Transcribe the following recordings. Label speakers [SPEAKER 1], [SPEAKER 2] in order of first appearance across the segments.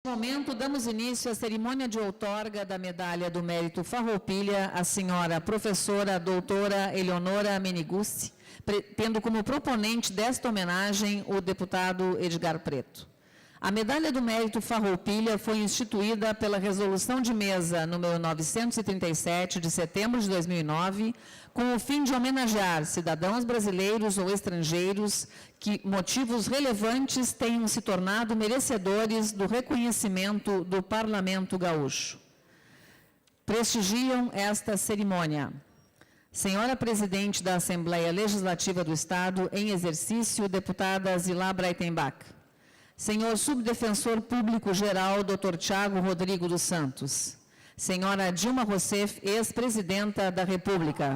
[SPEAKER 1] Neste momento, damos início à cerimônia de outorga da Medalha do Mérito Farroupilha à senhora professora doutora Eleonora Menigucci, tendo como proponente desta homenagem o deputado Edgar Preto. A Medalha do Mérito Farroupilha foi instituída pela Resolução de Mesa número 937, de setembro de 2009, com o fim de homenagear cidadãos brasileiros ou estrangeiros que motivos relevantes tenham se tornado merecedores do reconhecimento do Parlamento Gaúcho. Prestigiam esta cerimônia: Senhora Presidente da Assembleia Legislativa do Estado, em exercício, deputada Zilá Breitenbach. Senhor Subdefensor Público-Geral, Dr. Tiago Rodrigo dos Santos. Senhora Dilma Rousseff, ex-presidenta da República.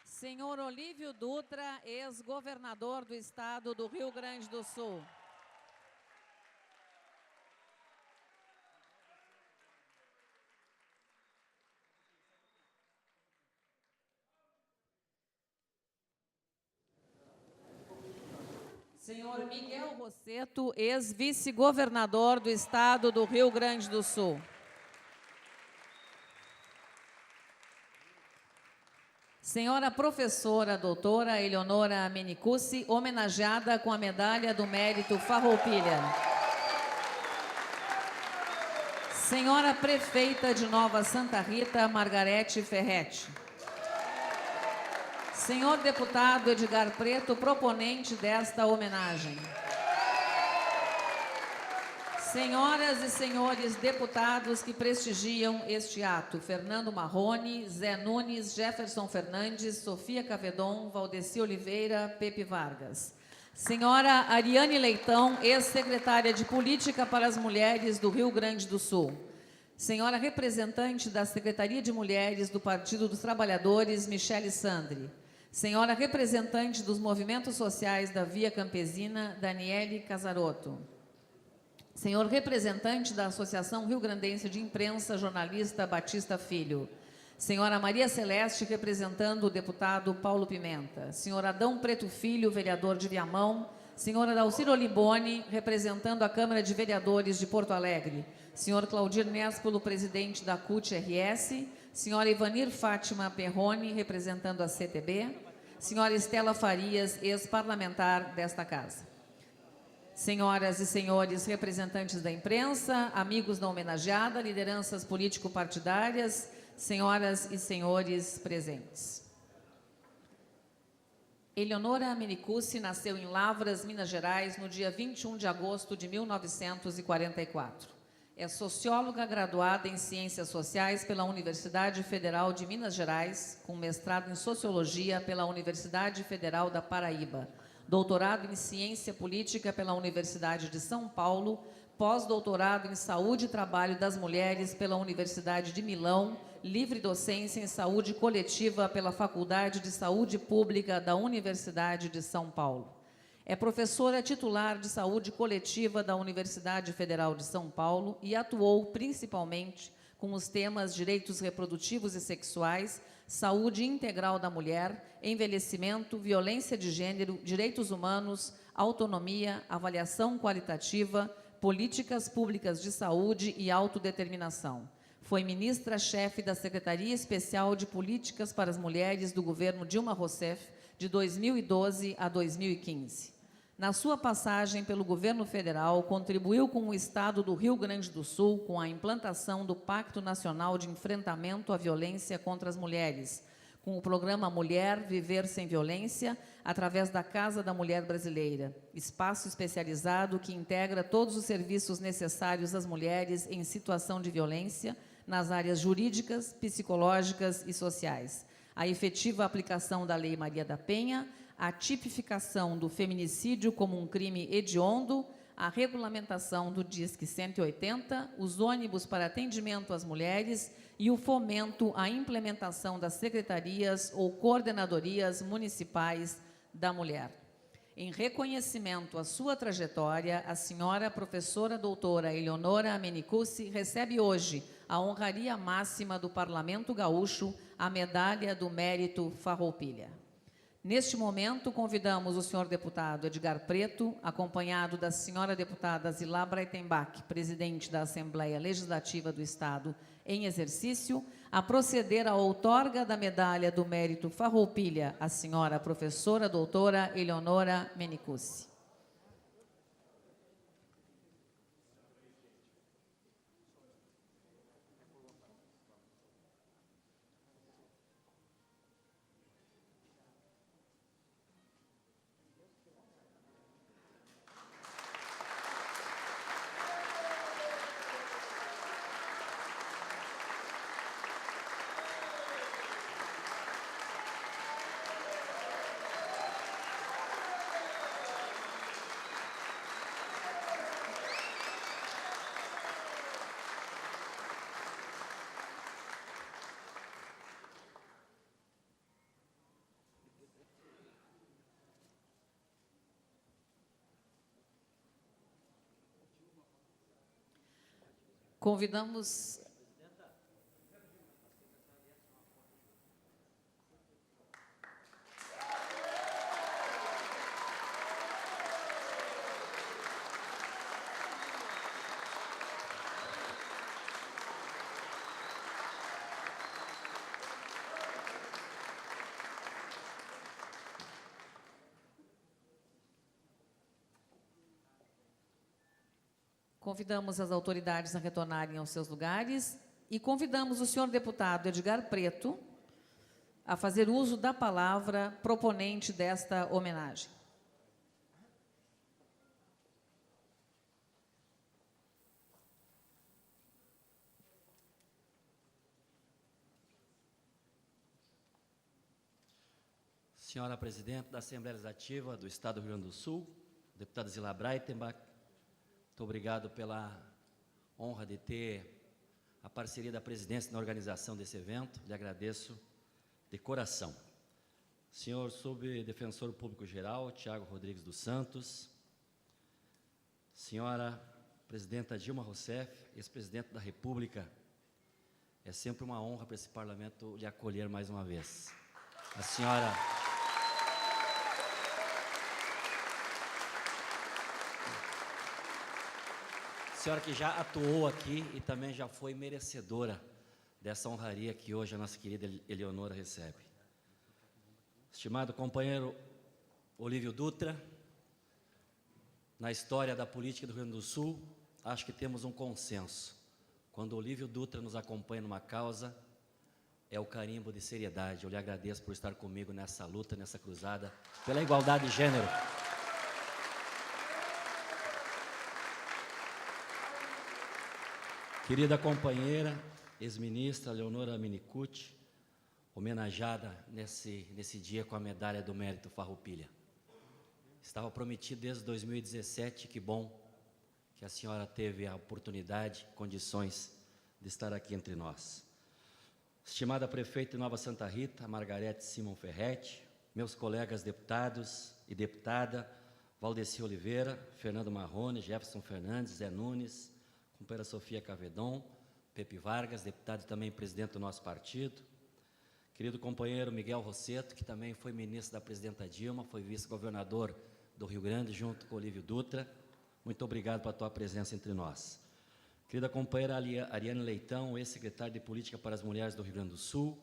[SPEAKER 1] Senhor Olívio Dutra, ex-governador do Estado do Rio Grande do Sul. Senhor Miguel Rosseto, ex-vice-governador do Estado do Rio Grande do Sul. Senhora professora doutora Eleonora Menigucci, homenageada com a Medalha do Mérito Farroupilha. Senhora prefeita de Nova Santa Rita, Margarete Ferretti. Senhor deputado Edgar Preto, proponente desta homenagem. Senhoras e senhores deputados que prestigiam este ato: Fernando Marrone, Zé Nunes, Jefferson Fernandes, Sofia Cavedon, Valdeci Oliveira, Pepe Vargas. Senhora Ariane Leitão, ex-secretária de Política para as Mulheres do Rio Grande do Sul. Senhora representante da Secretaria de Mulheres do Partido dos Trabalhadores, Michele Sandri. Senhora representante dos movimentos sociais da Via Campesina, Daniele Casarotto. Senhor representante da Associação Rio Grandense de Imprensa, jornalista Batista Filho. Senhora Maria Celeste, representando o deputado Paulo Pimenta. Senhor Adão Preto Filho, vereador de Viamão. Senhora Dalciro Liboni, representando a Câmara de Vereadores de Porto Alegre. Senhor Claudir Néspolo, presidente da CUT-RS. Senhora Ivanir Fátima Perrone, representando a CTB. Senhora Estela Farias, ex-parlamentar desta casa. Senhoras e senhores representantes da imprensa, amigos da homenageada, lideranças político-partidárias, senhoras e senhores presentes. Eleonora Menigucci nasceu em Lavras, Minas Gerais, no dia 21 de agosto de 1944. É socióloga graduada em Ciências Sociais pela Universidade Federal de Minas Gerais, com mestrado em Sociologia pela Universidade Federal da Paraíba, doutorado em Ciência Política pela Universidade de São Paulo, pós-doutorado em Saúde e Trabalho das Mulheres pela Universidade de Milão, livre docência em Saúde Coletiva pela Faculdade de Saúde Pública da Universidade de São Paulo. É professora titular de Saúde Coletiva da Universidade Federal de São Paulo e atuou principalmente com os temas direitos reprodutivos e sexuais, saúde integral da mulher, envelhecimento, violência de gênero, direitos humanos, autonomia, avaliação qualitativa, políticas públicas de saúde e autodeterminação. Foi ministra-chefe da Secretaria Especial de Políticas para as Mulheres do governo Dilma Rousseff, de 2012 a 2015. Na sua passagem pelo governo federal, contribuiu com o Estado do Rio Grande do Sul com a implantação do Pacto Nacional de Enfrentamento à Violência contra as Mulheres, com o programa Mulher Viver Sem Violência, através da Casa da Mulher Brasileira, espaço especializado que integra todos os serviços necessários às mulheres em situação de violência, nas áreas jurídicas, psicológicas e sociais. A efetiva aplicação da Lei Maria da Penha, a tipificação do feminicídio como um crime hediondo, a regulamentação do DISC 180, os ônibus para atendimento às mulheres e o fomento à implementação das secretarias ou coordenadorias municipais da mulher. Em reconhecimento à sua trajetória, a senhora professora doutora Eleonora Menigucci recebe hoje a honraria máxima do Parlamento Gaúcho, a Medalha do Mérito Farroupilha. Neste momento, convidamos o senhor deputado Edgar Preto, acompanhado da senhora deputada Zilá Breitenbach, presidente da Assembleia Legislativa do Estado em exercício, a proceder à outorga da medalha do mérito Farroupilha à senhora professora doutora Eleonora Menicucci. Convidamos... Convidamos as autoridades a retornarem aos seus lugares e convidamos o senhor deputado Edgar Preto a fazer uso da palavra proponente desta homenagem.
[SPEAKER 2] Senhora Presidente da Assembleia Legislativa do Estado do Rio Grande do Sul, deputada Zilá Breitenbach, muito obrigado pela honra de ter a parceria da presidência na organização desse evento. Lhe agradeço de coração. Senhor Subdefensor Público-Geral, Tiago Rodrigues dos Santos, Senhora Presidenta Dilma Rousseff, ex-presidente da República, é sempre uma honra para esse parlamento lhe acolher mais uma vez. A senhora... senhora que já atuou aqui e também já foi merecedora dessa honraria que hoje a nossa querida Eleonora recebe. Estimado companheiro Olívio Dutra, na história da política do Rio Grande do Sul, acho que temos um consenso. Quando Olívio Dutra nos acompanha numa causa, é o carimbo de seriedade. Eu lhe agradeço por estar comigo nessa luta, nessa cruzada pela igualdade de gênero. Querida companheira, ex-ministra Eleonora Menicucci, homenageada nesse dia com a medalha do mérito Farroupilha. Estava prometido desde 2017, que bom que a senhora teve a oportunidade, condições de estar aqui entre nós. Estimada prefeita de Nova Santa Rita, Margarete Simon Ferretti, meus colegas deputados e deputada, Valdeci Oliveira, Fernando Marrone, Jefferson Fernandes, Zé Nunes, companheira Sofia Cavedon, Pepe Vargas, deputado e também presidente do nosso partido, querido companheiro Miguel Rosseto, que também foi ministro da presidenta Dilma, foi vice-governador do Rio Grande, junto com Olívio Dutra, muito obrigado pela tua presença entre nós. Querida companheira Ariane Leitão, ex-secretária de Política para as Mulheres do Rio Grande do Sul,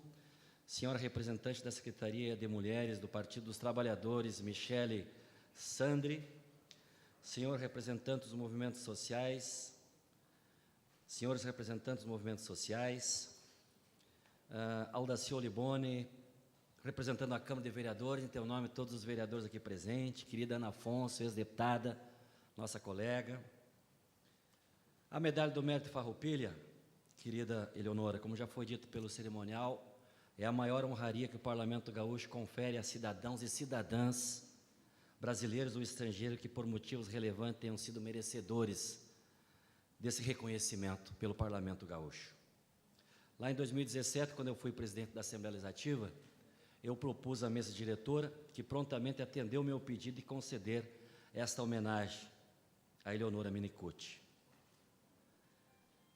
[SPEAKER 2] senhora representante da Secretaria de Mulheres do Partido dos Trabalhadores, Michele Sandri, senhor representante dos movimentos sociais, senhores representantes dos movimentos sociais, Aldacio Liboni, representando a Câmara de Vereadores, em teu nome todos os vereadores aqui presentes, querida Ana Afonso, ex-deputada, nossa colega. A medalha do mérito Farroupilha, querida Eleonora, como já foi dito pelo cerimonial, é a maior honraria que o Parlamento Gaúcho confere a cidadãos e cidadãs brasileiros ou estrangeiros que, por motivos relevantes, tenham sido merecedores desse reconhecimento pelo Parlamento Gaúcho. Lá em 2017, quando eu fui presidente da Assembleia Legislativa, eu propus à mesa diretora, que prontamente atendeu o meu pedido de conceder esta homenagem a Eleonora Menicucci.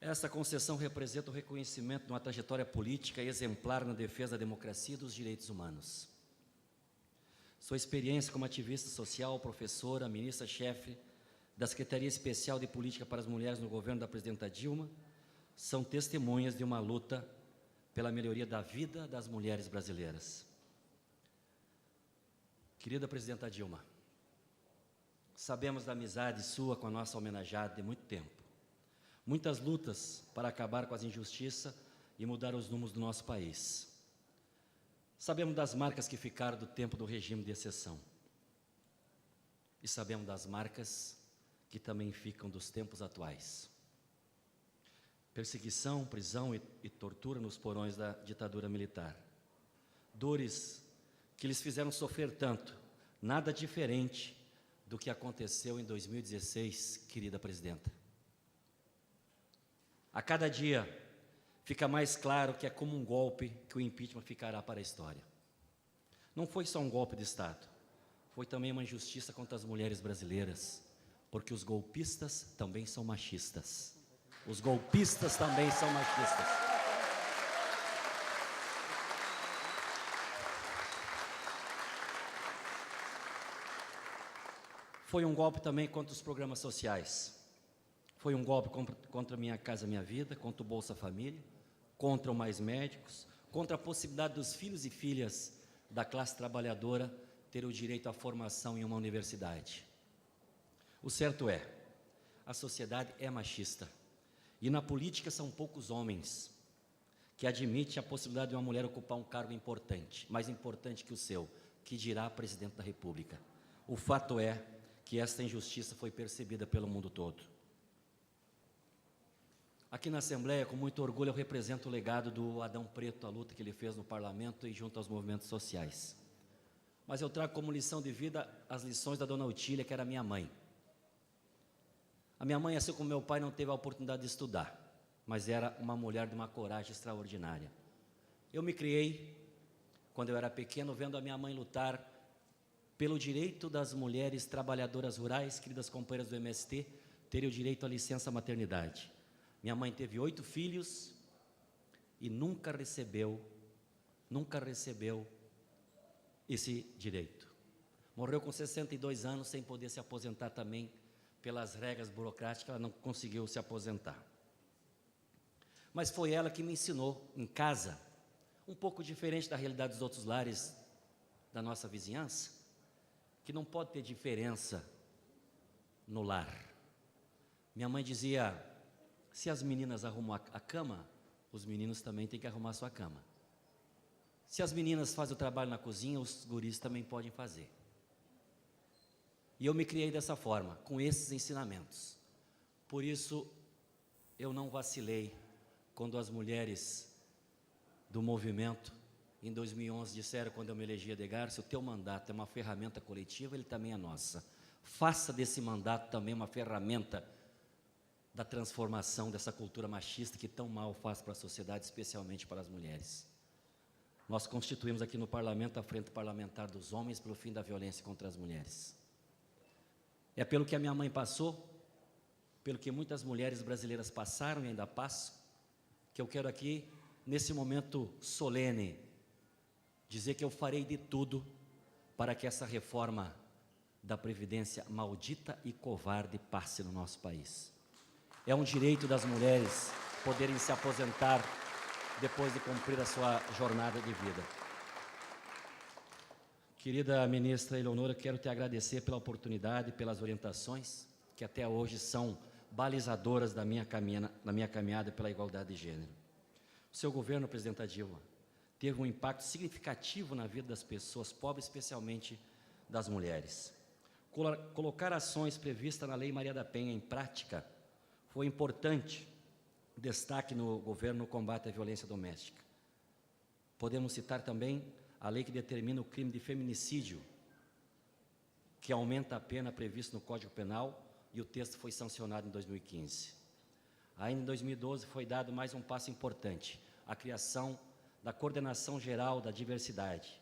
[SPEAKER 2] Esta concessão representa o reconhecimento de uma trajetória política exemplar na defesa da democracia e dos direitos humanos. Sua experiência como ativista social, professora, ministra-chefe da Secretaria Especial de Política para as Mulheres no governo da presidenta Dilma, são testemunhas de uma luta pela melhoria da vida das mulheres brasileiras. Querida presidenta Dilma, sabemos da amizade sua com a nossa homenageada de muito tempo. Muitas lutas para acabar com as injustiças e mudar os rumos do nosso país. Sabemos das marcas que ficaram do tempo do regime de exceção. E sabemos das marcas que também ficam dos tempos atuais. Perseguição, prisão e tortura nos porões da ditadura militar. Dores que lhes fizeram sofrer tanto, nada diferente do que aconteceu em 2016, querida presidenta. A cada dia fica mais claro que é como um golpe que o impeachment ficará para a história. Não foi só um golpe de Estado, foi também uma injustiça contra as mulheres brasileiras, porque os golpistas também são machistas. Os golpistas também são machistas. Foi um golpe também contra os programas sociais. Foi um golpe contra Minha Casa Minha Vida, contra o Bolsa Família, contra o Mais Médicos, contra a possibilidade dos filhos e filhas da classe trabalhadora ter o direito à formação em uma universidade. O certo é, a sociedade é machista. E na política são poucos homens que admitem a possibilidade de uma mulher ocupar um cargo importante, mais importante que o seu, que dirá presidente da República. O fato é que esta injustiça foi percebida pelo mundo todo. Aqui na Assembleia, com muito orgulho, eu represento o legado do Adão Preto, a luta que ele fez no parlamento e junto aos movimentos sociais. Mas eu trago como lição de vida as lições da dona Otília, que era minha mãe. A minha mãe, assim como meu pai, não teve a oportunidade de estudar, mas era uma mulher de uma coragem extraordinária. Eu me criei, quando eu era pequeno, vendo a minha mãe lutar pelo direito das mulheres trabalhadoras rurais, queridas companheiras do MST, terem o direito à licença maternidade. Minha mãe teve 8 filhos e nunca recebeu esse direito. Morreu com 62 anos sem poder se aposentar também, pelas regras burocráticas, ela não conseguiu se aposentar. Mas foi ela que me ensinou em casa, um pouco diferente da realidade dos outros lares da nossa vizinhança, que não pode ter diferença no lar. Minha mãe dizia, se as meninas arrumam a cama, os meninos também têm que arrumar a sua cama. Se as meninas fazem o trabalho na cozinha, os guris também podem fazer. E eu me criei dessa forma, com esses ensinamentos. Por isso, eu não vacilei quando as mulheres do movimento, em 2011, disseram, quando eu me elegi a Edgar, se o teu mandato é uma ferramenta coletiva, ele também é nossa. Faça desse mandato também uma ferramenta da transformação dessa cultura machista que tão mal faz para a sociedade, especialmente para as mulheres. Nós constituímos aqui no parlamento a Frente Parlamentar dos Homens pelo fim da violência contra as mulheres. É pelo que a minha mãe passou, pelo que muitas mulheres brasileiras passaram e ainda passam, que eu quero aqui, nesse momento solene, dizer que eu farei de tudo para que essa reforma da Previdência maldita e covarde passe no nosso país. É um direito das mulheres poderem se aposentar depois de cumprir a sua jornada de vida. Querida ministra Eleonora, quero te agradecer pela oportunidade, pelas orientações, que até hoje são balizadoras da minha caminhada pela igualdade de gênero. O seu governo, presidenta Dilma, teve um impacto significativo na vida das pessoas pobres, especialmente das mulheres. Colocar ações previstas na Lei Maria da Penha em prática foi importante, destaque no governo no combate à violência doméstica. Podemos citar também a lei que determina o crime de feminicídio, que aumenta a pena prevista no Código Penal, e o texto foi sancionado em 2015. Ainda em 2012 foi dado mais um passo importante, a criação da Coordenação Geral da Diversidade,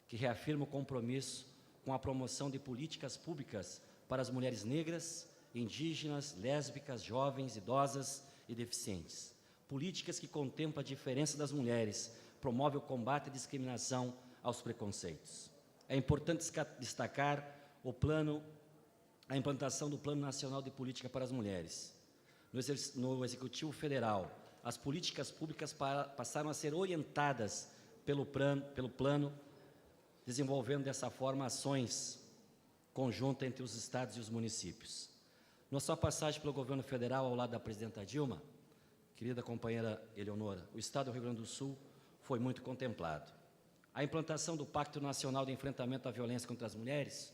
[SPEAKER 2] que reafirma o compromisso com a promoção de políticas públicas para as mulheres negras, indígenas, lésbicas, jovens, idosas e deficientes. Políticas que contemplam a diferença das mulheres, promove o combate à discriminação, aos preconceitos. é importante destacar a implantação do Plano Nacional de Política para as Mulheres. No Executivo Federal, as políticas públicas passaram a ser orientadas pelo plano, desenvolvendo dessa forma ações conjuntas entre os estados e os municípios. Na sua passagem pelo governo federal, ao lado da presidenta Dilma, querida companheira Eleonora, o estado do Rio Grande do Sul foi muito contemplado. A implantação do Pacto Nacional de Enfrentamento à Violência contra as Mulheres,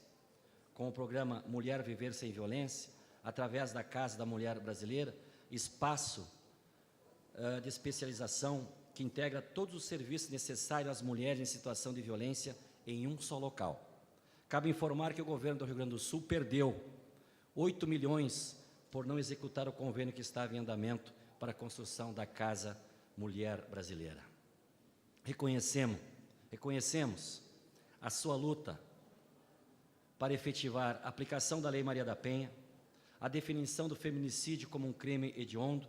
[SPEAKER 2] com o programa Mulher Viver Sem Violência, através da Casa da Mulher Brasileira, espaço de especialização que integra todos os serviços necessários às mulheres em situação de violência em um só local. Cabe informar que o governo do Rio Grande do Sul perdeu 8 milhões por não executar o convênio que estava em andamento para a construção da Casa Mulher Brasileira. Reconhecemos a sua luta para efetivar a aplicação da Lei Maria da Penha, a definição do feminicídio como um crime hediondo,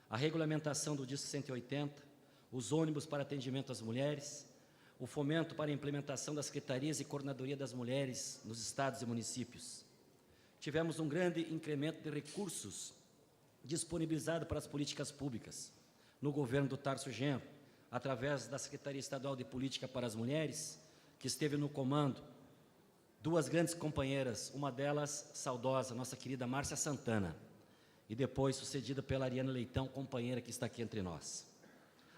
[SPEAKER 2] a regulamentação do DISC 180, os ônibus para atendimento às mulheres, o fomento para a implementação das secretarias e coordenadoria das mulheres nos estados e municípios. Tivemos um grande incremento de recursos disponibilizado para as políticas públicas no governo do Tarso Genro, através da Secretaria Estadual de Política para as Mulheres, que esteve no comando duas grandes companheiras, uma delas saudosa, nossa querida Márcia Santana, e depois sucedida pela Ariana Leitão, companheira que está aqui entre nós.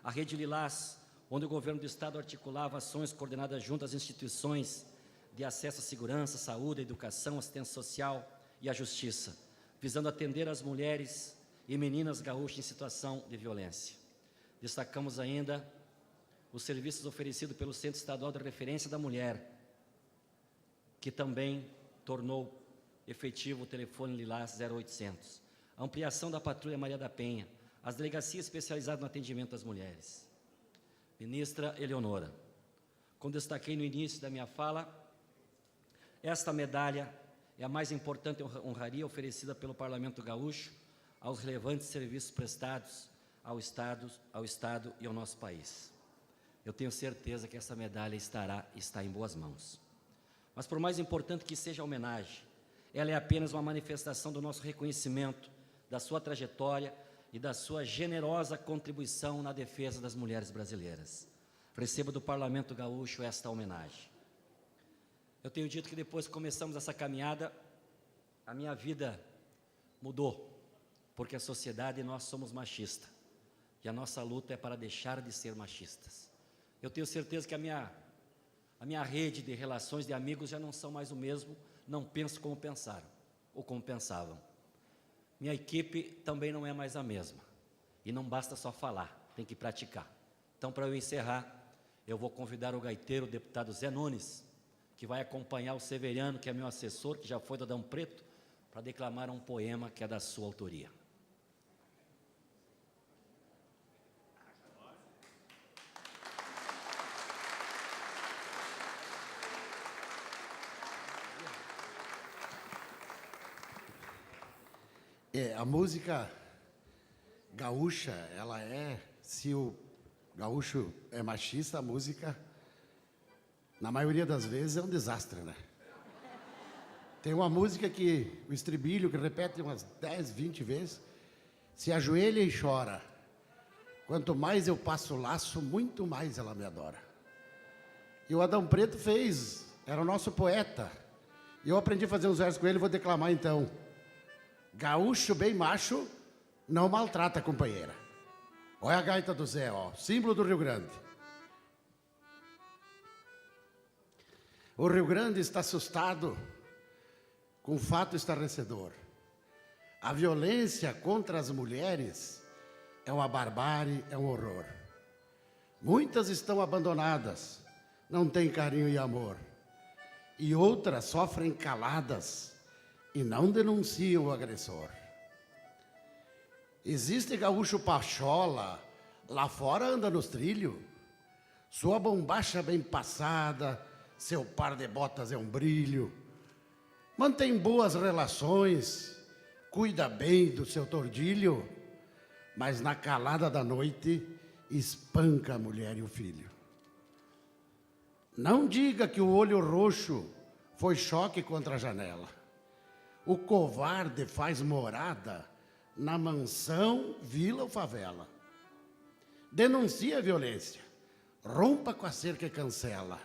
[SPEAKER 2] A Rede Lilás, onde o governo do estado articulava ações coordenadas junto às instituições de acesso à segurança, saúde, à educação, assistência social e à justiça, visando atender as mulheres e meninas gaúchas em situação de violência. Destacamos ainda os serviços oferecidos pelo Centro Estadual de Referência da Mulher, que também tornou efetivo o telefone Lilás 0800. A ampliação da Patrulha Maria da Penha, as delegacias especializadas no atendimento às mulheres. Ministra Eleonora, como destaquei no início da minha fala, esta medalha é a mais importante honraria oferecida pelo Parlamento Gaúcho aos relevantes serviços prestados ao Estado e ao nosso país. Eu tenho certeza que essa medalha está em boas mãos. Mas, por mais importante que seja a homenagem, ela é apenas uma manifestação do nosso reconhecimento, da sua trajetória e da sua generosa contribuição na defesa das mulheres brasileiras. Receba do Parlamento Gaúcho esta homenagem. Eu tenho dito que depois que começamos essa caminhada, a minha vida mudou, porque a sociedade e nós somos machistas, e a nossa luta é para deixar de ser machistas. Eu tenho certeza que a minha rede de relações de amigos já não são mais o mesmo, não penso como pensaram, ou como pensavam. Minha equipe também não é mais a mesma, e não basta só falar, tem que praticar. Então, para eu encerrar, eu vou convidar o gaiteiro, o deputado Zé Nunes, que vai acompanhar o Severiano, que é meu assessor, que já foi do Adão Preto, para declamar um poema que é da sua autoria.
[SPEAKER 3] A música gaúcha, se o gaúcho é machista, a música, na maioria das vezes, é um desastre, né? Tem uma música que, o estribilho, que repete umas 10, 20 vezes, se ajoelha e chora. Quanto mais eu passo o laço, muito mais ela me adora. E o Adão Preto era o nosso poeta. E eu aprendi a fazer uns versos com ele, vou declamar então. Gaúcho bem macho não maltrata a companheira. Olha a gaita do Zé, ó, símbolo do Rio Grande. O Rio Grande está assustado com um fato estarrecedor. A violência contra as mulheres é uma barbárie, é um horror. Muitas estão abandonadas, não têm carinho e amor. E outras sofrem caladas e não denunciam o agressor. Existe gaúcho pachola, lá fora anda nos trilhos. Sua bombacha bem passada, seu par de botas é um brilho. Mantém boas relações, cuida bem do seu tordilho, mas na calada da noite espanca a mulher e o filho. Não diga que o olho roxo foi choque contra a janela. O covarde faz morada na mansão, vila ou favela. Denuncie a violência. Rompa com a cerca e cancela.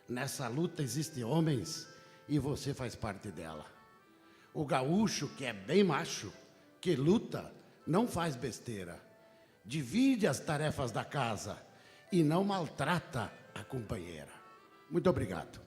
[SPEAKER 3] Nessa luta existem homens e você faz parte dela. O gaúcho, que é bem macho, que luta, não faz besteira. Divide as tarefas da casa e não maltrata a companheira. Muito obrigado.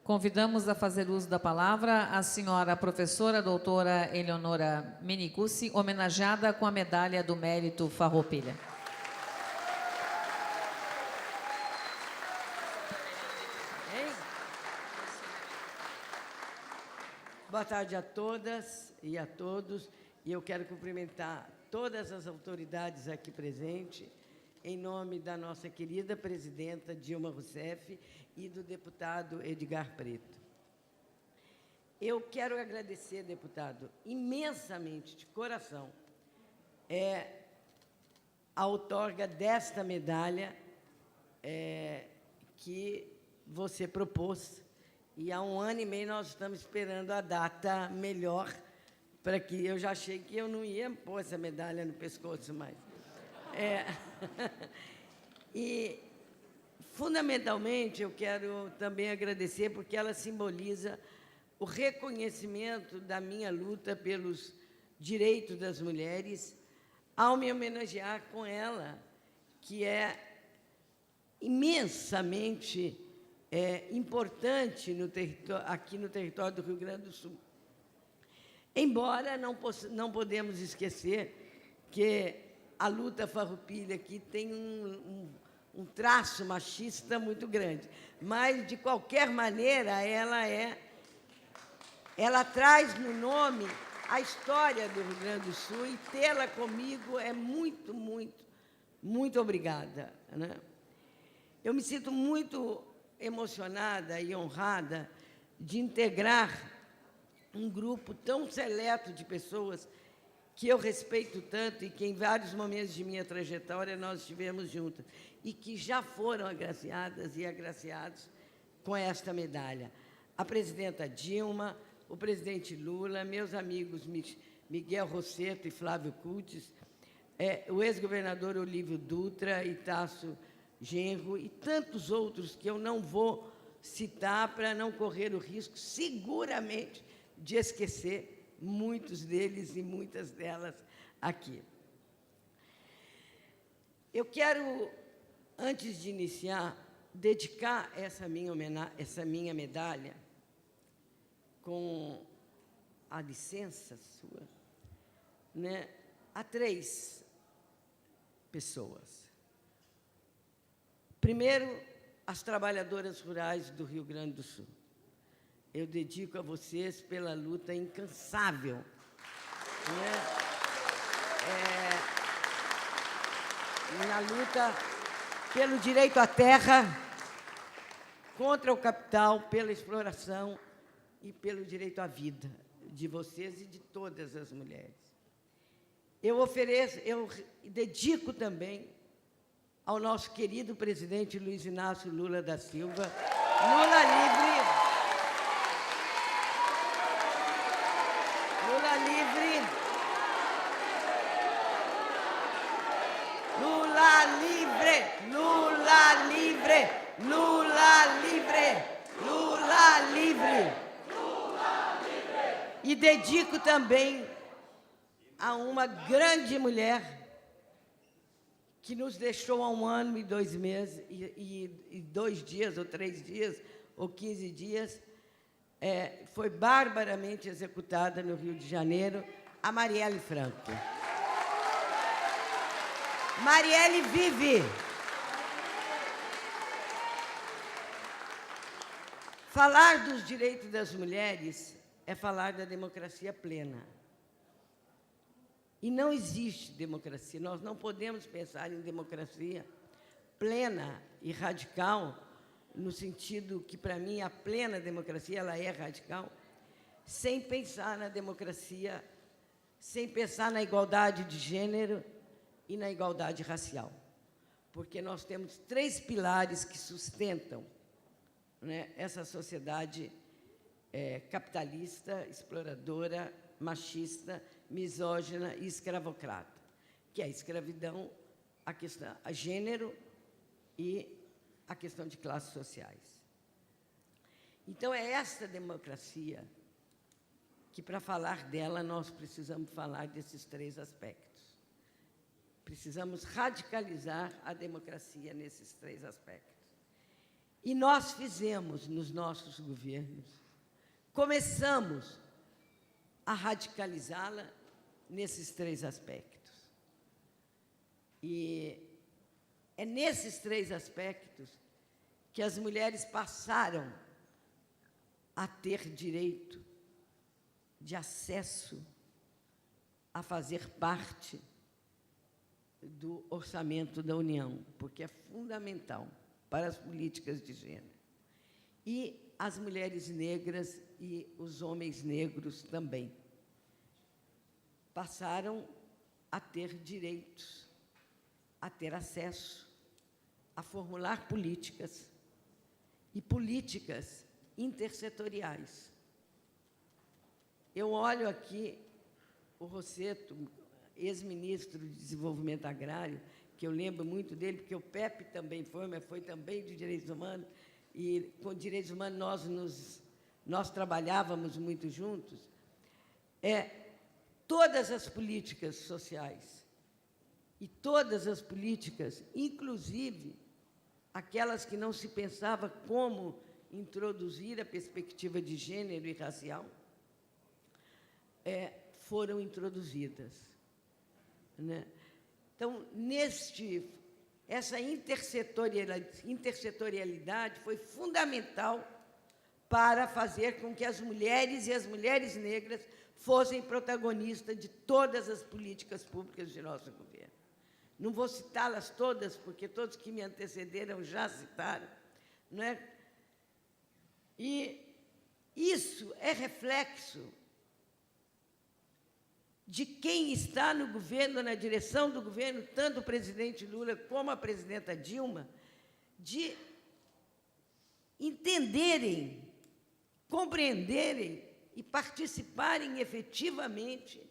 [SPEAKER 1] Convidamos a fazer uso da palavra a senhora professora doutora Eleonora Menicucci, homenageada com a medalha do Mérito Farroupilha.
[SPEAKER 4] Boa tarde a todas e a todos. E eu quero cumprimentar todas as autoridades aqui presentes, em nome da nossa querida presidenta Dilma Rousseff e do deputado Edgar Preto. Eu quero agradecer, deputado, imensamente, de coração, a outorga desta medalha que você propôs. E há 1 ano e meio nós estamos esperando a data melhor, para que eu já achei que eu não ia pôr essa medalha no pescoço mais. E, fundamentalmente, eu quero também agradecer, porque ela simboliza o reconhecimento da minha luta pelos direitos das mulheres, ao me homenagear com ela, que é imensamente importante aqui no território do Rio Grande do Sul. Embora não podemos esquecer que a luta farroupilha aqui tem um traço machista muito grande, mas, de qualquer maneira, ela traz no nome a história do Rio Grande do Sul, e tê-la comigo é muito, muito, muito obrigada, né? Eu me sinto muito emocionada e honrada de integrar um grupo tão seleto de pessoas que eu respeito tanto e que, em vários momentos de minha trajetória, nós estivemos juntas e que já foram agraciadas e agraciados com esta medalha. A presidenta Dilma, o presidente Lula, meus amigos Miguel Rosseto e Flávio Cutis, o ex-governador Olívio Dutra e Tasso Genro e tantos outros que eu não vou citar para não correr o risco, seguramente, de esquecer muitos deles e muitas delas aqui. Eu quero, antes de iniciar, dedicar essa minha medalha, com a licença sua, né, a 3 pessoas. Primeiro, as trabalhadoras rurais do Rio Grande do Sul. Eu dedico a vocês pela luta incansável, né? Na luta pelo direito à terra, contra o capital, pela exploração e pelo direito à vida de vocês e de todas as mulheres. Eu dedico também ao nosso querido presidente Luiz Inácio Lula da Silva, Lula livre, Lula livre, Lula livre, Lula livre, Lula livre, Lula livre. E dedico também a uma grande mulher que nos deixou há 1 ano e 2 meses, e 2 dias, ou 3 dias, ou 15 dias, foi barbaramente executada no Rio de Janeiro, a Marielle Franco. Marielle vive. Falar dos direitos das mulheres é falar da democracia plena. E não existe democracia. Nós não podemos pensar em democracia plena e radical, no sentido que, para mim, a plena democracia ela é radical, sem pensar na democracia, sem pensar na igualdade de gênero e na igualdade racial. Porque nós temos 3 pilares que sustentam, né, essa sociedade capitalista, exploradora, machista, misógina e escravocrata, que é a escravidão, a gênero e a questão de classes sociais. Então, é esta democracia que, para falar dela, nós precisamos falar desses 3 aspectos. Precisamos radicalizar a democracia nesses 3 aspectos. E nós fizemos nos nossos governos, começamos a radicalizá-la nesses 3 aspectos. E é nesses 3 aspectos que as mulheres passaram a ter direito de acesso a fazer parte do orçamento da União, porque é fundamental para as políticas de gênero. E as mulheres negras e os homens negros também passaram a ter direitos, a ter acesso, a formular políticas e políticas intersetoriais. Eu olho aqui o Rosseto, ex-ministro de Desenvolvimento Agrário, que eu lembro muito dele, porque o Pepe também foi, mas foi também de Direitos Humanos, e com Direitos Humanos nós trabalhávamos muito juntos. Todas as políticas sociais e todas as políticas, inclusive aquelas que não se pensava como introduzir a perspectiva de gênero e racial, foram introduzidas, né? Então, essa intersetorialidade foi fundamental para fazer com que as mulheres e as mulheres negras fossem protagonistas de todas as políticas públicas de nosso governo. Não vou citá-las todas, porque todos que me antecederam já citaram, não é? E isso é reflexo de quem está no governo, na direção do governo, tanto o presidente Lula como a presidenta Dilma, de entenderem, compreenderem e participarem efetivamente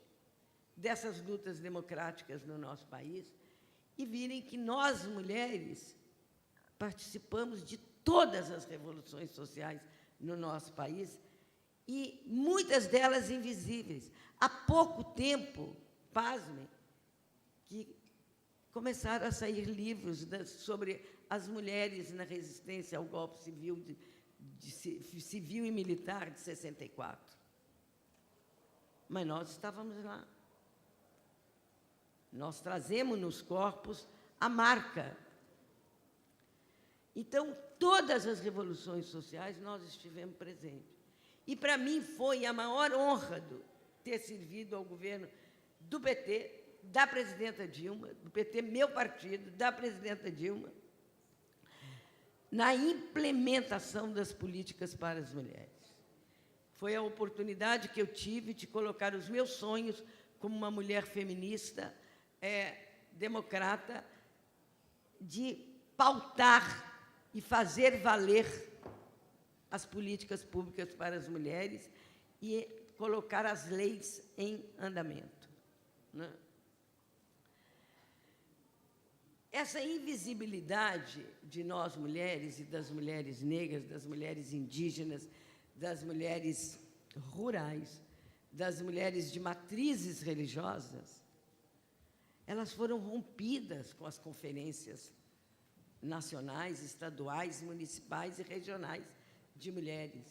[SPEAKER 4] dessas lutas democráticas no nosso país e virem que nós, mulheres, participamos de todas as revoluções sociais no nosso país e muitas delas invisíveis. Há pouco tempo, pasmem, que começaram a sair livros sobre as mulheres na resistência ao golpe civil e militar de 64. Mas nós estávamos lá. Nós trazemos nos corpos a marca. Então, todas as revoluções sociais nós estivemos presentes. E, para mim, foi a maior honra ter servido ao governo do PT, da presidenta Dilma, do PT, meu partido, da presidenta Dilma, na implementação das políticas para as mulheres. Foi a oportunidade que eu tive de colocar os meus sonhos como uma mulher feminista, democrata, de pautar e fazer valer as políticas públicas para as mulheres e colocar as leis em andamento, né? Essa invisibilidade de nós mulheres e das mulheres negras, das mulheres indígenas, das mulheres rurais, das mulheres de matrizes religiosas, elas foram rompidas com as conferências nacionais, estaduais, municipais e regionais de mulheres.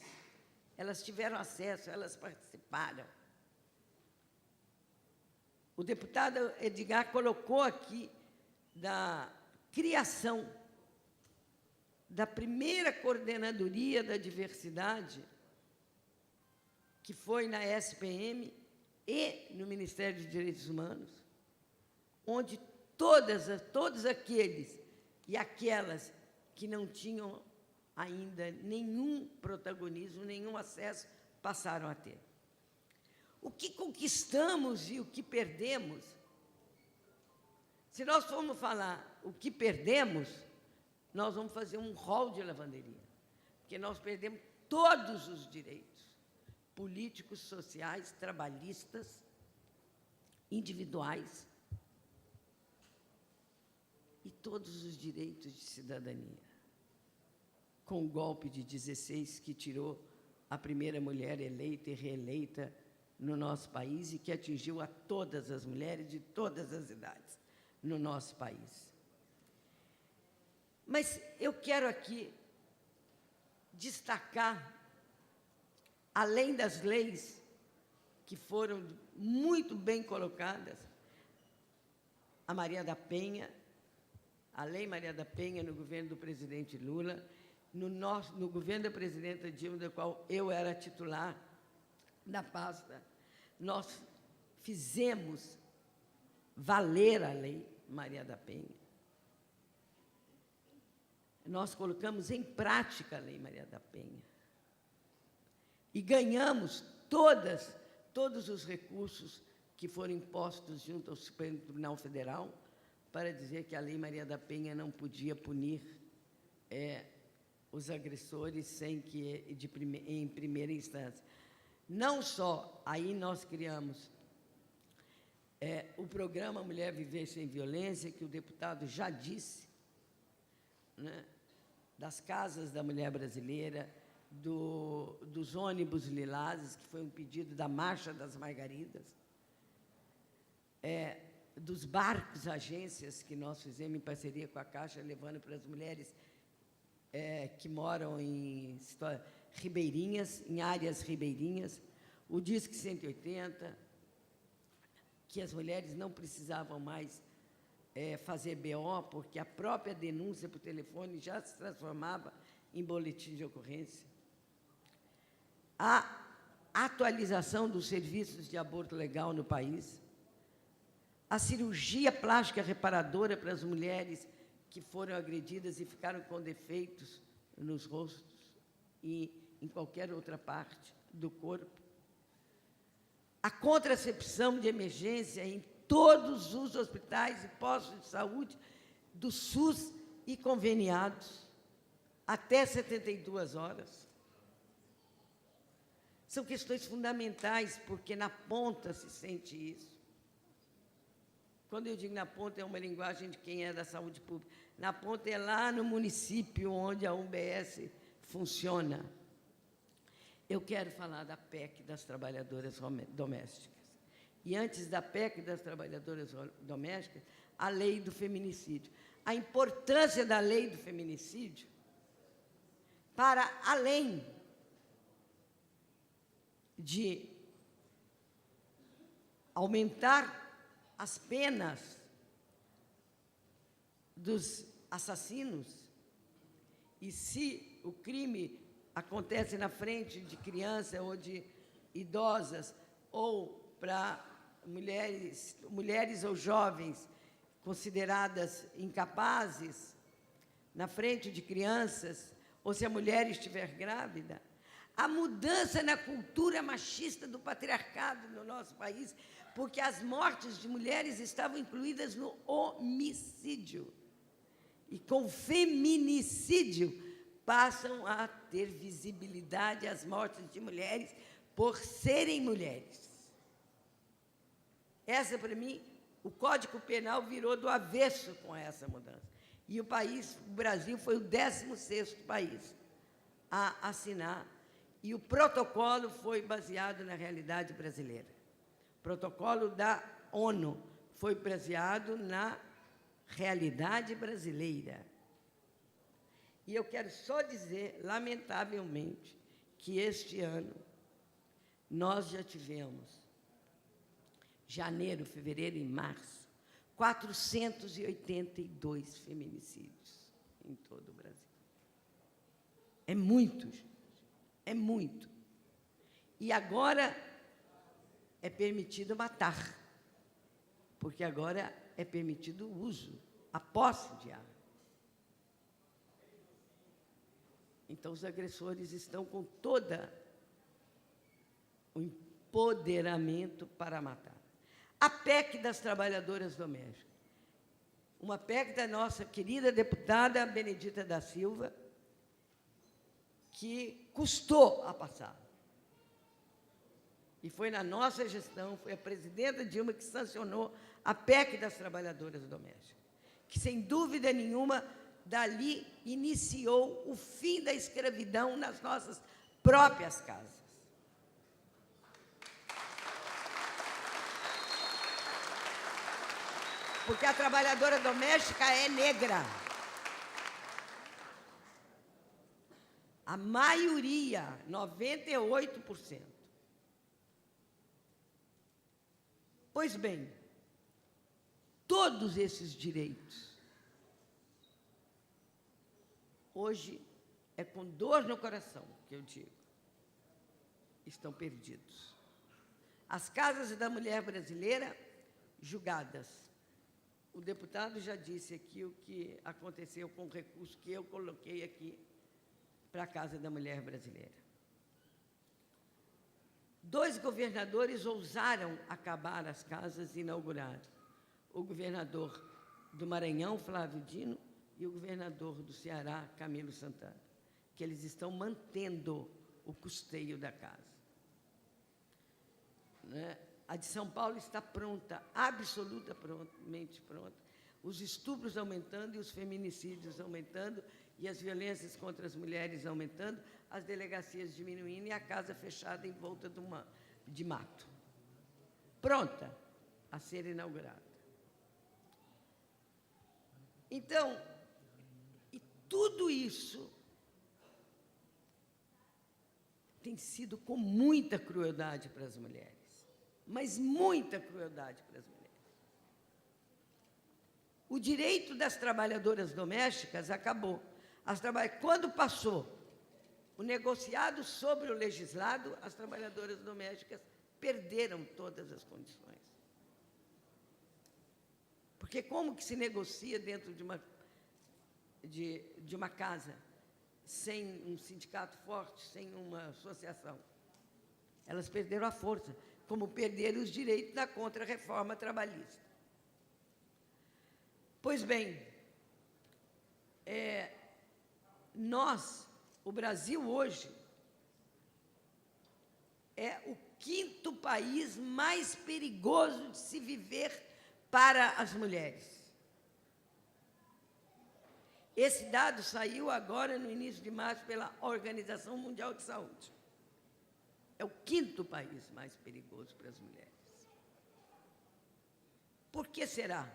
[SPEAKER 4] Elas tiveram acesso, elas participaram. O deputado Edgar colocou aqui da criação da primeira coordenadoria da diversidade, que foi na SPM e no Ministério dos Direitos Humanos, onde todos aqueles e aquelas que não tinham ainda nenhum protagonismo, nenhum acesso, passaram a ter. O que conquistamos e o que perdemos? Se nós formos falar o que perdemos, nós vamos fazer um rol de lavanderia, porque nós perdemos todos os direitos políticos, sociais, trabalhistas, individuais e todos os direitos de cidadania, com o golpe de 16 que tirou a primeira mulher eleita e reeleita no nosso país e que atingiu a todas as mulheres de todas as idades no nosso país. Mas eu quero aqui destacar, além das leis que foram muito bem colocadas, a Maria da Penha, a Lei Maria da Penha no governo do presidente Lula, no governo da presidenta Dilma, do qual eu era titular da pasta, nós fizemos valer a Lei Maria da Penha. Nós colocamos em prática a Lei Maria da Penha. E ganhamos todos os recursos que foram impostos junto ao Supremo Tribunal Federal para dizer que a Lei Maria da Penha não podia punir os agressores sem que em primeira instância. Não só, aí nós criamos o programa Mulher Viver Sem Violência, que o deputado já disse, né, das casas da mulher brasileira, dos ônibus lilazes, que foi um pedido da Marcha das Margaridas, dos barcos, agências que nós fizemos em parceria com a Caixa, levando para as mulheres que moram em ribeirinhas, em áreas ribeirinhas, o Disque 180, que as mulheres não precisavam mais fazer BO, porque a própria denúncia por telefone já se transformava em boletim de ocorrência. A atualização dos serviços de aborto legal no país, a cirurgia plástica reparadora para as mulheres que foram agredidas e ficaram com defeitos nos rostos e em qualquer outra parte do corpo, a contracepção de emergência em todos os hospitais e postos de saúde do SUS e conveniados, até 72 horas. São questões fundamentais, porque na ponta se sente isso. Quando eu digo na ponta, é uma linguagem de quem é da saúde pública. Na ponta é lá no município onde a UBS funciona. Eu quero falar da PEC das trabalhadoras domésticas. E antes da PEC das trabalhadoras domésticas, a lei do feminicídio. A importância da lei do feminicídio para além de aumentar as penas dos assassinos, e se o crime acontece na frente de crianças ou de idosas, ou para mulheres ou jovens consideradas incapazes, na frente de crianças, ou se a mulher estiver grávida, a mudança na cultura machista do patriarcado no nosso país, porque as mortes de mulheres estavam incluídas no homicídio. E com feminicídio passam a ter visibilidade as mortes de mulheres por serem mulheres. Essa, para mim, o Código Penal virou do avesso com essa mudança. E o Brasil foi o 16º país a assinar, e o protocolo foi baseado na realidade brasileira. O protocolo da ONU foi baseado na realidade brasileira. E eu quero só dizer, lamentavelmente, que este ano nós já tivemos, janeiro, fevereiro e março, 482 feminicídios em todo o Brasil. É muito, gente. É muito. E agora é permitido matar, porque agora é permitido o uso, a posse de arma. Então, os agressores estão com todo o empoderamento para matar. A PEC das trabalhadoras domésticas. Uma PEC da nossa querida deputada Benedita da Silva, que custou a passar. E foi na nossa gestão, foi a presidenta Dilma que sancionou a PEC das trabalhadoras domésticas, que, sem dúvida nenhuma, dali iniciou o fim da escravidão nas nossas próprias casas. Porque a trabalhadora doméstica é negra. A maioria, 98%. Pois bem, todos esses direitos, hoje, é com dor no coração que eu digo, estão perdidos. As casas da mulher brasileira, julgadas. O deputado já disse aqui o que aconteceu com o recurso que eu coloquei aqui para a Casa da Mulher Brasileira. 2 governadores ousaram acabar as casas inauguradas. O governador do Maranhão, Flávio Dino, e o governador do Ceará, Camilo Santana, que eles estão mantendo o custeio da casa. Né? A de São Paulo está pronta, absolutamente pronta. Os estupros aumentando e os feminicídios aumentando e as violências contra as mulheres aumentando, as delegacias diminuindo e a casa fechada em volta de mato. Pronta a ser inaugurada. Então, e tudo isso tem sido com muita crueldade para as mulheres, mas muita crueldade para as mulheres. O direito das trabalhadoras domésticas acabou. Quando passou o negociado sobre o legislado, as trabalhadoras domésticas perderam todas as condições. Porque como que se negocia dentro de uma casa sem um sindicato forte, sem uma associação? Elas perderam a força, como perderam os direitos da contra-reforma trabalhista. Pois bem, o Brasil hoje, é o 5º país mais perigoso de se viver para as mulheres. Esse dado saiu agora, no início de março, pela Organização Mundial de Saúde. É o 5º país mais perigoso para as mulheres. Por que será?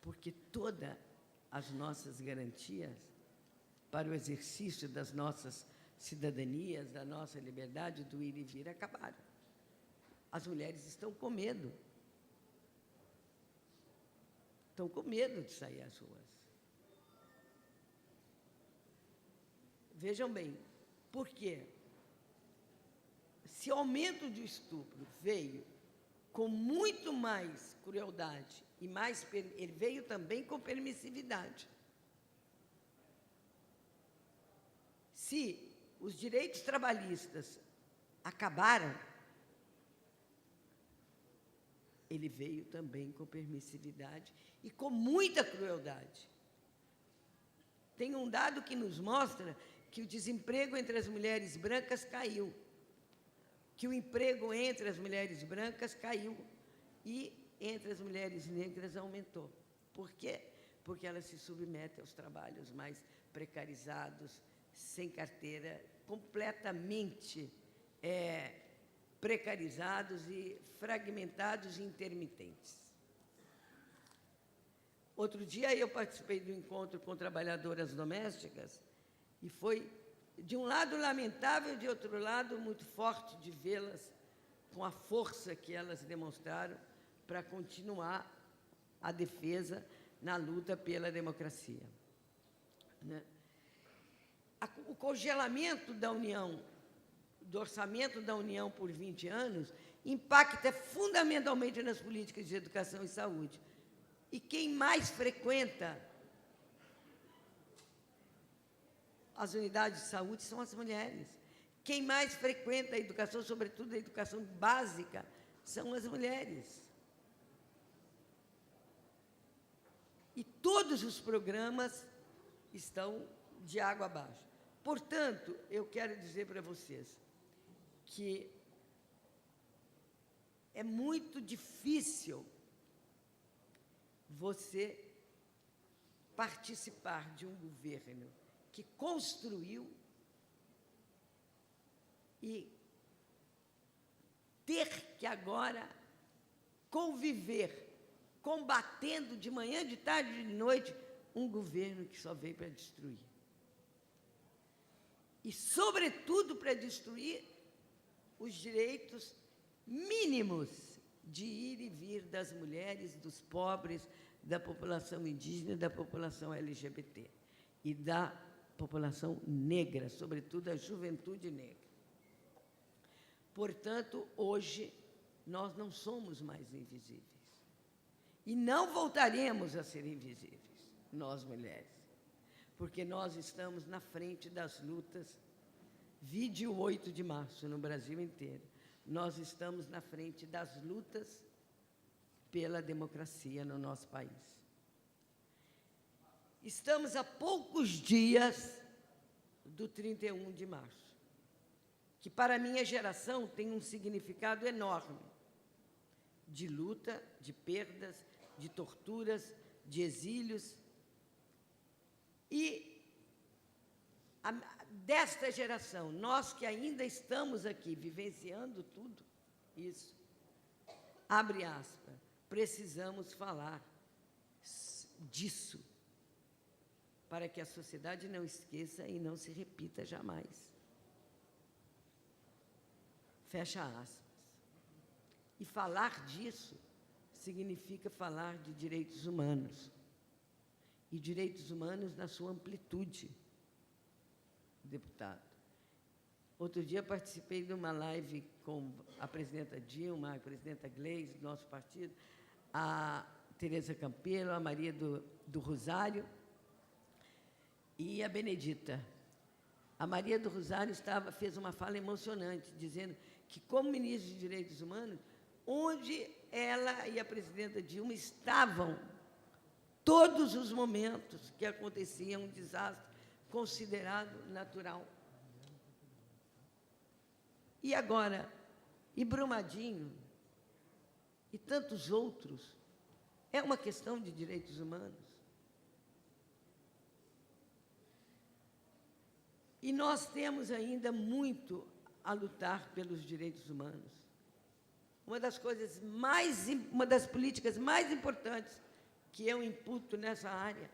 [SPEAKER 4] Porque todas as nossas garantias para o exercício das nossas cidadanias, da nossa liberdade, do ir e vir, acabaram. As mulheres estão com medo. Estão com medo de sair às ruas. Vejam bem, por quê? Se o aumento do estupro veio com muito mais crueldade, ele veio também com permissividade. Se os direitos trabalhistas acabaram, ele veio também com permissividade e com muita crueldade. Tem um dado que nos mostra que o desemprego entre as mulheres brancas caiu, que o emprego entre as mulheres brancas caiu e entre as mulheres negras aumentou. Por quê? Porque elas se submetem aos trabalhos mais precarizados, sem carteira, completamente precarizados e fragmentados e intermitentes. Outro dia eu participei do encontro com trabalhadoras domésticas e foi, de um lado, lamentável, de outro lado, muito forte de vê-las com a força que elas demonstraram para continuar a defesa na luta pela democracia. Né? O congelamento da União, do orçamento da União por 20 anos, impacta fundamentalmente nas políticas de educação e saúde. E quem mais frequenta as unidades de saúde são as mulheres. Quem mais frequenta a educação, sobretudo a educação básica, são as mulheres. E todos os programas estão de água abaixo. Portanto, eu quero dizer para vocês que é muito difícil você participar de um governo que construiu e ter que agora conviver, combatendo de manhã, de tarde e de noite, um governo que só veio para destruir. E, sobretudo, para destruir os direitos mínimos de ir e vir das mulheres, dos pobres, da população indígena, da população LGBT e da população negra, sobretudo a juventude negra. Portanto, hoje, nós não somos mais invisíveis. E não voltaremos a ser invisíveis, nós mulheres, porque nós estamos na frente das lutas. Vide o 8 de março no Brasil inteiro. Nós estamos na frente das lutas pela democracia no nosso país. Estamos a poucos dias do 31 de março, que para a minha geração tem um significado enorme, de luta, de perdas, de torturas, de exílios. E desta geração, nós que ainda estamos aqui vivenciando tudo isso, abre aspas, precisamos falar disso para que a sociedade não esqueça e não se repita jamais. Fecha aspas. E falar disso significa falar de direitos humanos. E direitos humanos na sua amplitude, deputado. Outro dia participei de uma live com a presidenta Dilma, a presidenta Gleisi, do nosso partido, a Tereza Campelo, a Maria do Rosário e a Benedita. A Maria do Rosário fez uma fala emocionante, dizendo que, como ministra de Direitos Humanos, onde ela e a presidenta Dilma estavam todos os momentos que acontecia um desastre considerado natural. E agora, e Brumadinho, e tantos outros, é uma questão de direitos humanos. E nós temos ainda muito a lutar pelos direitos humanos. Uma das políticas mais importantes que eu imputo nessa área,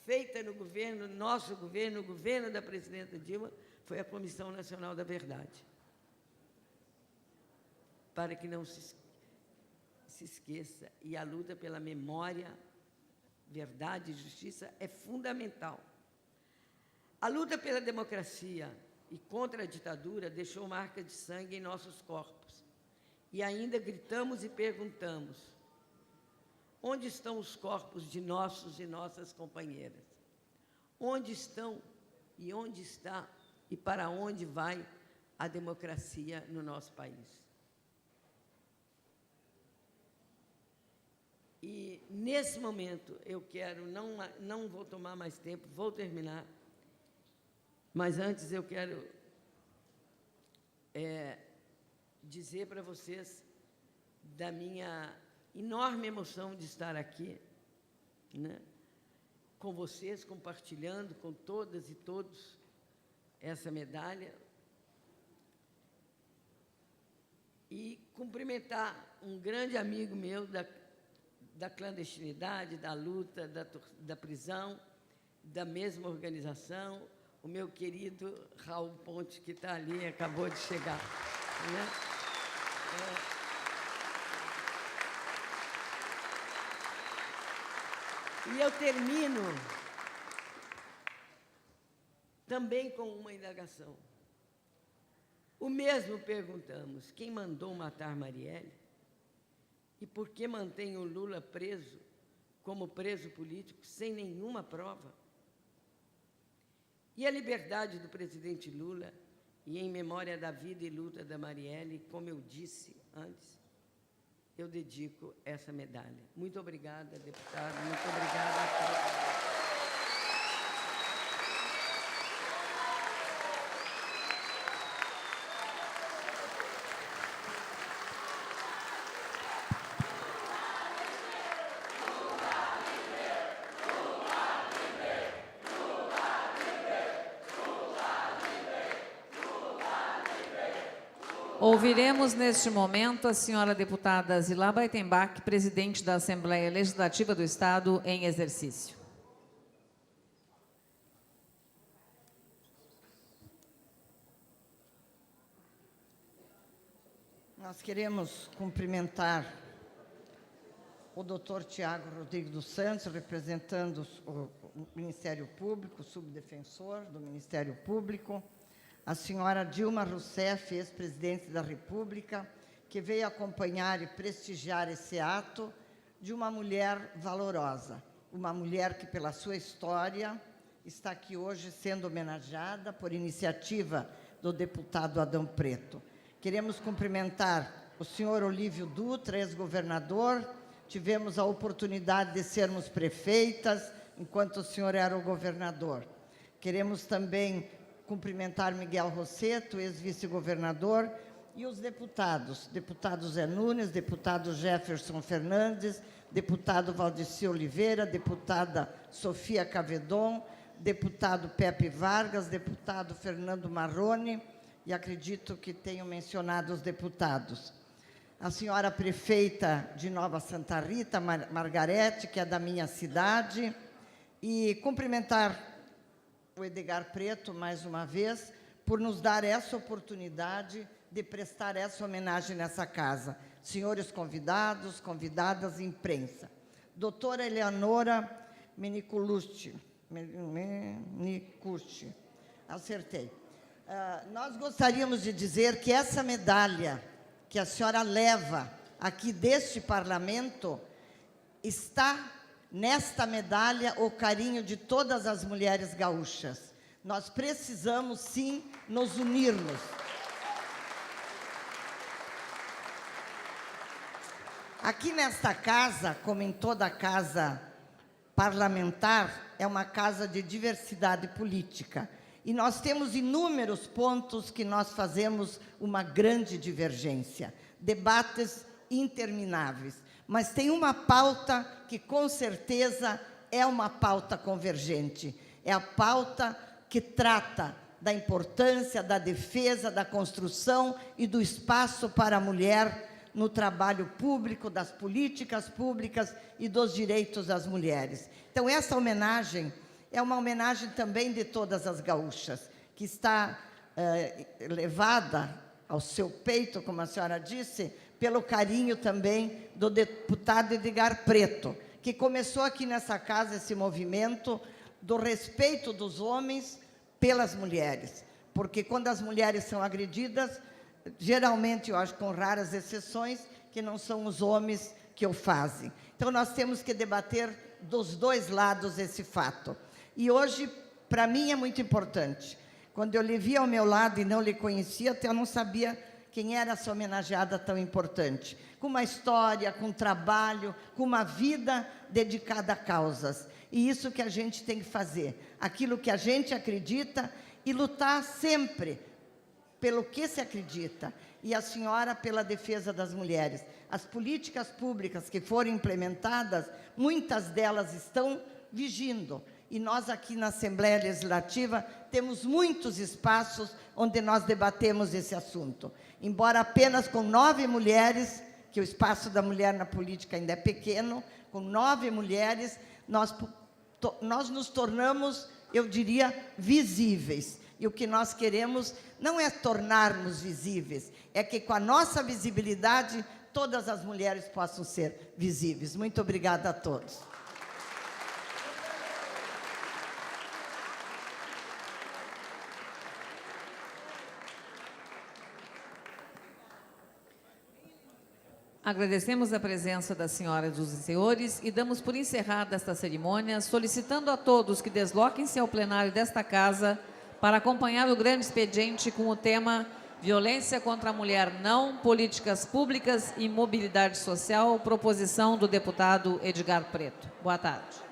[SPEAKER 4] feita no governo, nosso governo, o governo da presidenta Dilma, foi a Comissão Nacional da Verdade. Para que não se esqueça, e a luta pela memória, verdade e justiça é fundamental. A luta pela democracia e contra a ditadura deixou marca de sangue em nossos corpos. E ainda gritamos e perguntamos: onde estão os corpos de nossos e nossas companheiras? Onde estão e onde está e para onde vai a democracia no nosso país? E, nesse momento, eu quero, não vou tomar mais tempo, vou terminar, mas antes eu quero dizer para vocês da minha enorme emoção de estar aqui, né, com vocês, compartilhando com todas e todos essa medalha, e cumprimentar um grande amigo meu da clandestinidade, da luta, da prisão, da mesma organização, o meu querido Raul Ponte, que está ali, acabou de chegar. Né? E eu termino também com uma indagação. O mesmo perguntamos: quem mandou matar Marielle? E por que mantém o Lula preso, como preso político, sem nenhuma prova? E a liberdade do presidente Lula, e em memória da vida e luta da Marielle, como eu disse antes, eu dedico essa medalha. Muito obrigada, deputada, muito obrigada a todos.
[SPEAKER 1] Ouviremos neste momento a senhora deputada Zilá Baitenbach, presidente da Assembleia Legislativa do Estado em exercício.
[SPEAKER 5] Nós queremos cumprimentar o doutor Tiago Rodrigues dos Santos, representando o Ministério Público, o subdefensor do Ministério Público, a senhora Dilma Rousseff, ex-presidente da República, que veio acompanhar e prestigiar esse ato de uma mulher valorosa, uma mulher que, pela sua história, está aqui hoje sendo homenageada por iniciativa do deputado Adão Preto. Queremos cumprimentar o senhor Olívio Dutra, ex-governador. Tivemos a oportunidade de sermos prefeitas, enquanto o senhor era o governador. Queremos também cumprimentar Miguel Rosseto, ex-vice-governador, e os deputados, deputado Zé Nunes, deputado Jefferson Fernandes, deputado Valdeci Oliveira, deputada Sofia Cavedon, deputado Pepe Vargas, deputado Fernando Marrone, e acredito que tenho mencionado os deputados. A senhora prefeita de Nova Santa Rita, Margarete, que é da minha cidade, e cumprimentar o Edgar Preto, mais uma vez, por nos dar essa oportunidade de prestar essa homenagem nessa casa. Senhores convidados, convidadas, imprensa. Doutora Eleonora Meniculucci, acertei. Nós gostaríamos de dizer que essa medalha que a senhora leva aqui deste parlamento está nesta medalha o carinho de todas as mulheres gaúchas. Nós precisamos, sim, nos unirmos. Aqui nesta casa, como em toda casa parlamentar, é uma casa de diversidade política. E nós temos inúmeros pontos que nós fazemos uma grande divergência, debates intermináveis. Mas tem uma pauta que, com certeza, é uma pauta convergente. É a pauta que trata da importância da defesa, da construção e do espaço para a mulher no trabalho público, das políticas públicas e dos direitos das mulheres. Então, essa homenagem é uma homenagem também de todas as gaúchas, que está levada ao seu peito, como a senhora disse, pelo carinho também do deputado Edgar Preto, que começou aqui nessa casa esse movimento do respeito dos homens pelas mulheres. Porque quando as mulheres são agredidas, geralmente, eu acho, com raras exceções, que não são os homens que o fazem. Então, nós temos que debater dos dois lados esse fato. E hoje, para mim, é muito importante. Quando eu lhe vi ao meu lado e não lhe conhecia, até eu não sabia quem era essa homenageada tão importante. Com uma história, com um trabalho, com uma vida dedicada a causas. E isso que a gente tem que fazer. Aquilo que a gente acredita e lutar sempre pelo que se acredita. E a senhora pela defesa das mulheres. As políticas públicas que foram implementadas, muitas delas estão vigindo. E nós aqui na Assembleia Legislativa temos muitos espaços onde nós debatemos esse assunto. Embora apenas com 9 mulheres, que o espaço da mulher na política ainda é pequeno, com 9 mulheres, nós nos tornamos, eu diria, visíveis. E o que nós queremos não é tornarmos visíveis, é que com a nossa visibilidade todas as mulheres possam ser visíveis. Muito obrigada a todos.
[SPEAKER 1] Agradecemos a presença das senhoras e dos senhores e damos por encerrada esta cerimônia, solicitando a todos que desloquem-se ao plenário desta casa para acompanhar o grande expediente com o tema Violência contra a Mulher Não, Políticas Públicas e Mobilidade Social, proposição do deputado Edgar Preto. Boa tarde.